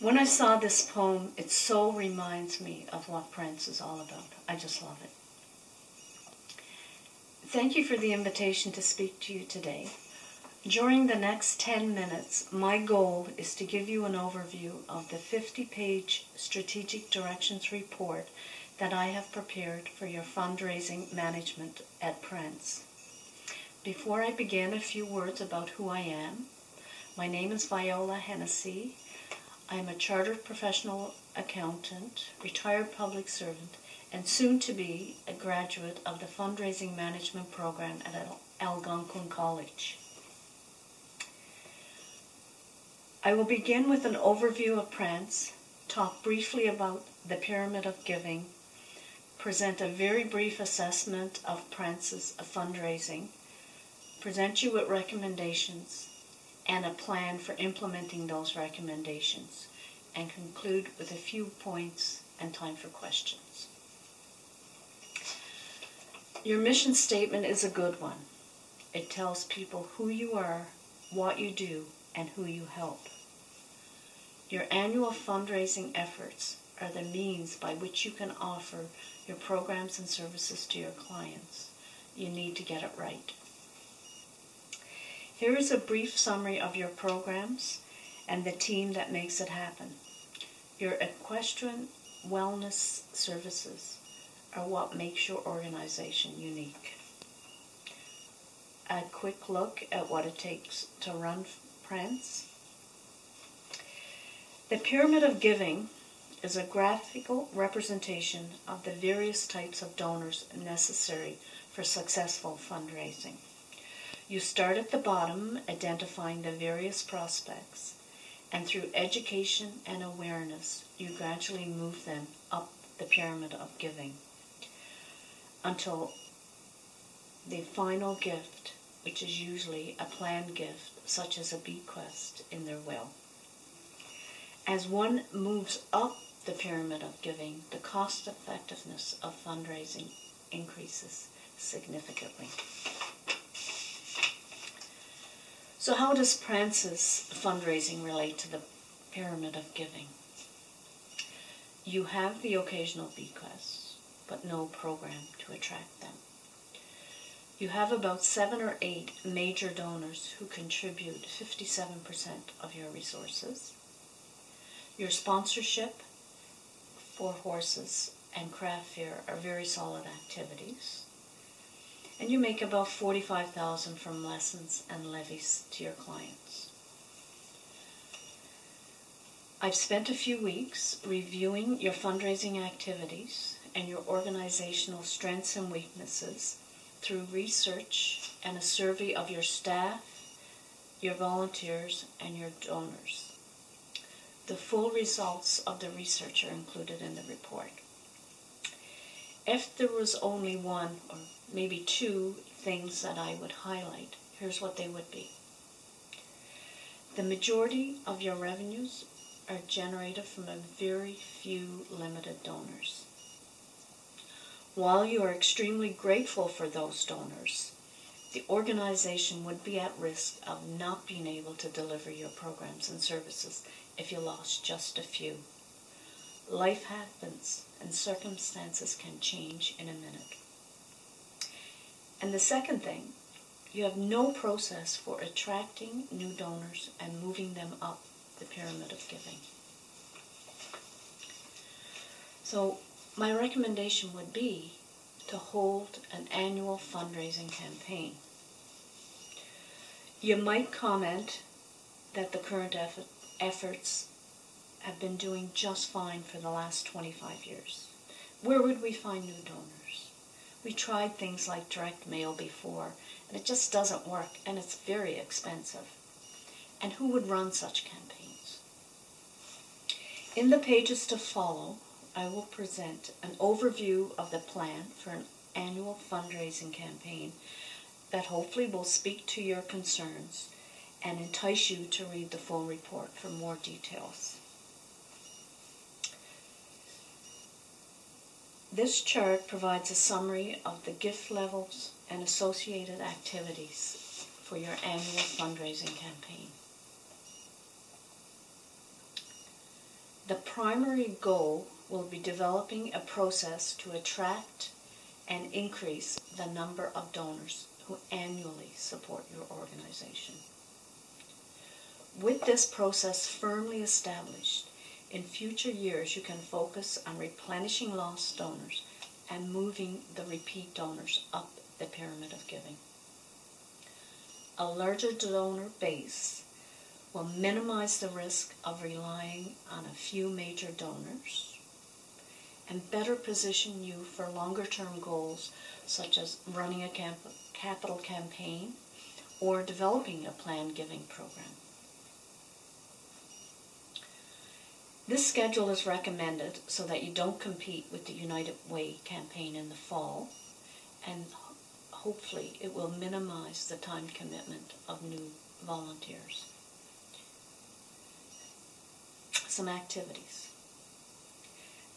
When I saw this poem, it so reminds me of what Prince is all about. I just love it. Thank you for the invitation to speak to you today. During the next 10 minutes, my goal is to give you an overview of the 50-page Strategic Directions report that I have prepared for your fundraising management at Prince. Before I begin, a few words about who I am. My name is Viola Hennessey. I am a chartered professional accountant, retired public servant, and soon to be a graduate of the fundraising management program at Algonquin College. I will begin with an overview of Prince, talk briefly about the pyramid of giving, present a very brief assessment of Prince's fundraising, present you with recommendations and a plan for implementing those recommendations, and conclude with a few points and time for questions. Your mission statement is a good one. It tells people who you are, what you do, and who you help. Your annual fundraising efforts are the means by which you can offer your programs and services to your clients. You need to get it right. Here is a brief summary of your programs and the team that makes it happen. Your equestrian wellness services are what makes your organization unique. A quick look at what it takes to run Prince. The pyramid of giving is a graphical representation of the various types of donors necessary for successful fundraising. You start at the bottom, identifying the various prospects, and through education and awareness, you gradually move them up the pyramid of giving until the final gift, which is usually a planned gift, such as a bequest in their will. As one moves up the pyramid of giving, the cost effectiveness of fundraising increases significantly. So how does Prince's fundraising relate to the pyramid of giving? You have the occasional bequests, but no program to attract them. You have about 7 or 8 major donors who contribute 57% of your resources. Your sponsorship, 4 horses, and craft fair are very solid activities. And you make about $45,000 from lessons and levies to your clients. I've spent a few weeks reviewing your fundraising activities and your organizational strengths and weaknesses through research and a survey of your staff, your volunteers, and your donors. The full results of the research are included in the report. If there was only one or maybe 2 things that I would highlight, here's what they would be. The majority of your revenues are generated from a very few limited donors. While you are extremely grateful for those donors, the organization would be at risk of not being able to deliver your programs and services if you lost just a few. Life happens and circumstances can change in a minute. And the second thing, you have no process for attracting new donors and moving them up the pyramid of giving. So my recommendation would be to hold an annual fundraising campaign. You might comment that the current efforts have been doing just fine for the last 25 years. Where would we find new donors? We tried things like direct mail before, and it just doesn't work, and it's very expensive. And who would run such campaigns? In the pages to follow, I will present an overview of the plan for an annual fundraising campaign that hopefully will speak to your concerns and entice you to read the full report for more details. This chart provides a summary of the gift levels and associated activities for your annual fundraising campaign. The primary goal will be developing a process to attract and increase the number of donors who annually support your organization. With this process firmly established, in future years you can focus on replenishing lost donors and moving the repeat donors up the pyramid of giving. A larger donor base will minimize the risk of relying on a few major donors and better position you for longer-term goals such as running a capital campaign or developing a planned giving program. This schedule is recommended so that you don't compete with the United Way campaign in the fall, and hopefully it will minimize the time commitment of new volunteers. Some activities.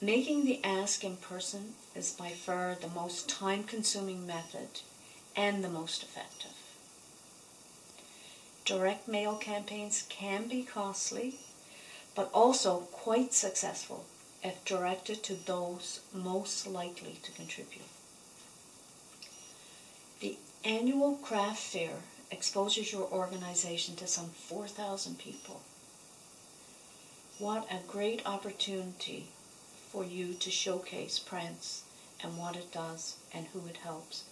Making the ask in person is by far the most time-consuming method and the most effective. Direct mail campaigns can be costly, but also quite successful if directed to those most likely to contribute. The annual craft fair exposes your organization to some 4,000 people. What a great opportunity for you to showcase Prince and what it does and who it helps,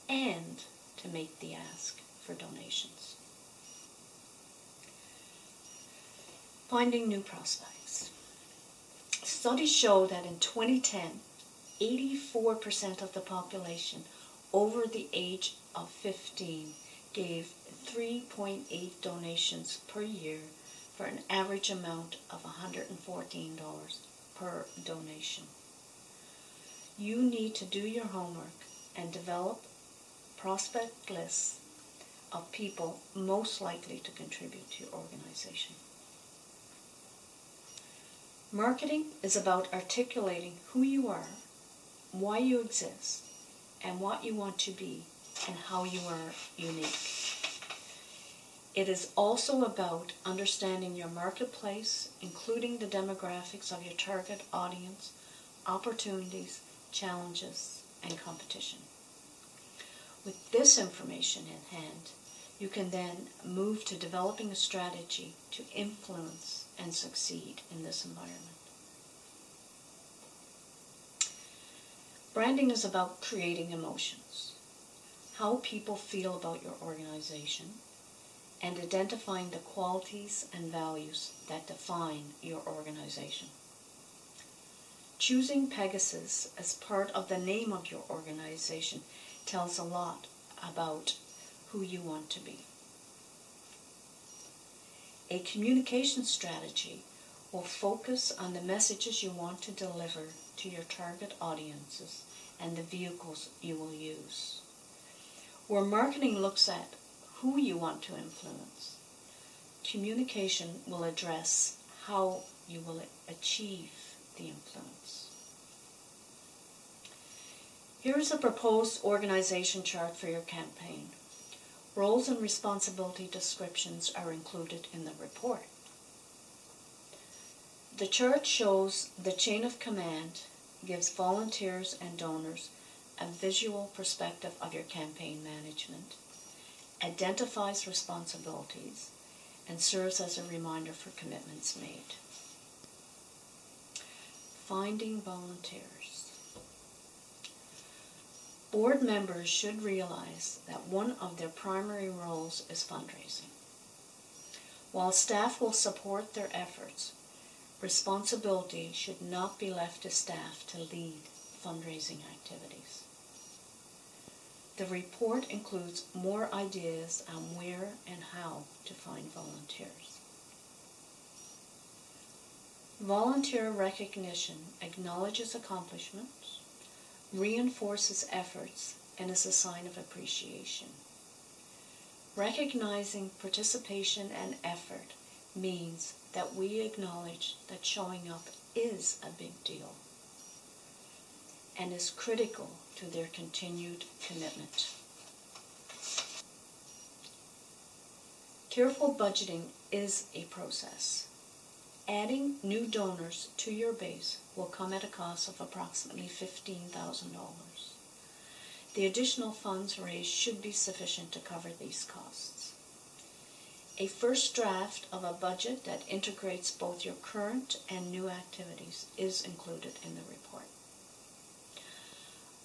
and to make the ask for donations. Finding new prospects. Studies show that in 2010, 84% of the population over the age of 15 gave 3.8 donations per year for an average amount of $114 per donation. You need to do your homework and develop prospect lists of people most likely to contribute to your organization. Marketing is about articulating who you are, why you exist, and what you want to be, and how you are unique. It is also about understanding your marketplace, including the demographics of your target audience, opportunities, challenges, and competition. With this information in hand, you can then move to developing a strategy to influence and succeed in this environment. Branding is about creating emotions, how people feel about your organization, and identifying the qualities and values that define your organization. Choosing Pegasus as part of the name of your organization tells a lot about who you want to be. A communication strategy will focus on the messages you want to deliver to your target audiences and the vehicles you will use. Where marketing looks at who you want to influence, communication will address how you will achieve the influence. Here is a proposed organization chart for your campaign. Roles and responsibility descriptions are included in the report. The chart shows the chain of command, gives volunteers and donors a visual perspective of your campaign management, identifies responsibilities, and serves as a reminder for commitments made. Finding volunteers. Board members should realize that one of their primary roles is fundraising. While staff will support their efforts, responsibility should not be left to staff to lead fundraising activities. The report includes more ideas on where and how to find volunteers. Volunteer recognition acknowledges accomplishments, reinforces efforts, and is a sign of appreciation. Recognizing participation and effort means that we acknowledge that showing up is a big deal and is critical to their continued commitment. Careful budgeting is a process. Adding new donors to your base will come at a cost of approximately $15,000. The additional funds raised should be sufficient to cover these costs. A first draft of a budget that integrates both your current and new activities is included in the report.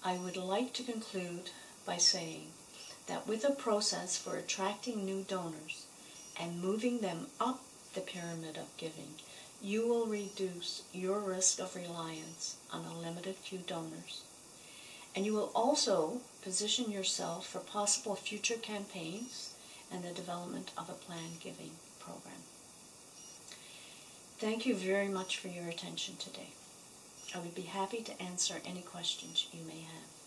I would like to conclude by saying that with a process for attracting new donors and moving them up the pyramid of giving, you will reduce your risk of reliance on a limited few donors. And you will also position yourself for possible future campaigns and the development of a planned giving program. Thank you very much for your attention today. I would be happy to answer any questions you may have.